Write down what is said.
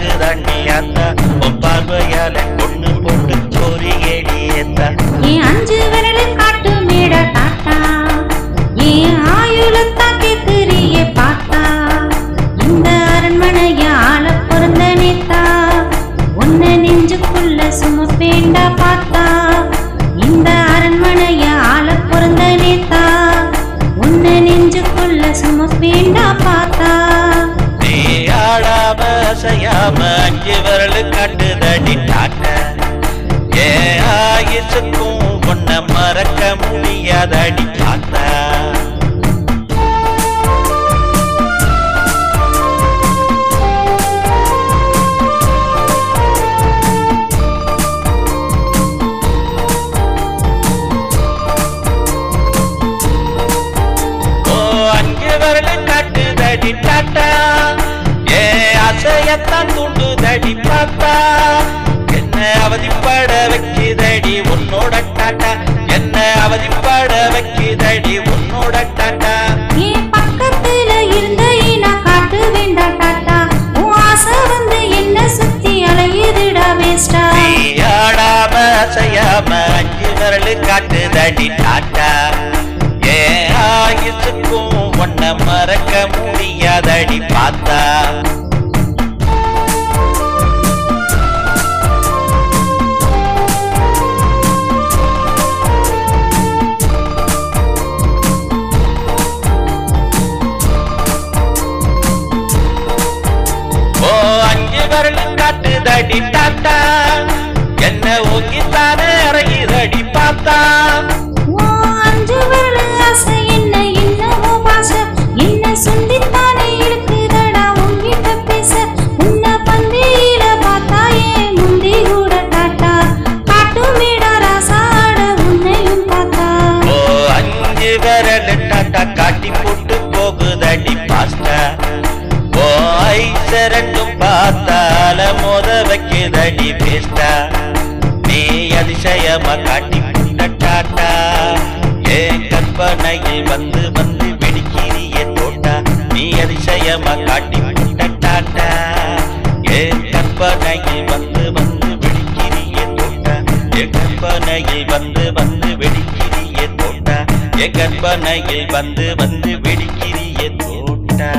கலக்கு தண்ணி அத்தா பார்வையால பொண்ணு போட்டு சோரி ஏடி ஏத்தா என் 5 விரல் காட்டு மேட தாத்தா என் ஆயுளத்தான் கேக்குறியே பார்த்தா இந்த அரண்மனைய ஆள பிறந்த நேத்தா உன்னை நெஞ்சுக்குள்ள சுமப்பேண்டா பார்த்தா இந்த அரண்மனைய ஆள பிறந்த நேத்தா உன்னை நெஞ்சுக்குள்ள சுமப்பேண்டா பார்த்தா நீ ஆடாம அசையாம 5 விரல் காட்டுதடி தாத்தா ஏன் ஆயுசுக்கும் உன்னை மறக்க முடியாதடி தாத்தா டாட்டா ஏ அசையத்தான் தூண்டுதடி பாத்தா என்ன அவதிப்பட வைக்குதடி உன்னோட டாட்டா என்ன அவதிப்பட வைக்குதடி உன்னோட டாட்டா என் பக்கத்துல இருந்த நான் காட்டு வேண்டா டாட்டா உன் ஆசை வந்து என்ன சுத்தி அலையுதுடா வேஸ்டா நீ ஆடாம அசையாம 5 விரல் காட்டுதடி டாட்டா ஏ ஆயுசுக்கும் உன்னை மறக்க முடியாதடி பார்த்தா ஓ 5 விரல் காட்டுதடி தாத்தா என்ன ஊங்கித்தானே இறங்கிதடி பார்த்தா 5 விரல் ஆசை என்ன என்னவோ பாச என்ன சுண்டித்தானே இருக்குதடா உன்கிட்ட பேச உன்னை பந்தியில பார்த்தா ஏன் முந்தி கூட டாட்டா காட்டு மேடா ராசாட உன்னையும் பார்த்தா ஓ 5 விரல் டாட்டா காட்டி போட்டு போகுதடி பாஸ்டா ஓ ஐசரட்டும் பார்த்தால மோத வைக்குதடி பேஸ்டா நீ அதிசயமா காட்டி டாட்டா ஏன் கற்பனையில் வந்து வந்து வெடிக்கிறிய தோட்டா நீ அதிசயமா காட்டி டாட்டா ஏன் கற்பனையில் வந்து வந்து வெடிக்கிறிய தோட்டா என் கற்பனையில் வந்து வந்து வெடிக்கிறிய தோட்டா என் கற்பனையில் வந்து வந்து வெடிக்கிறிய தோட்டா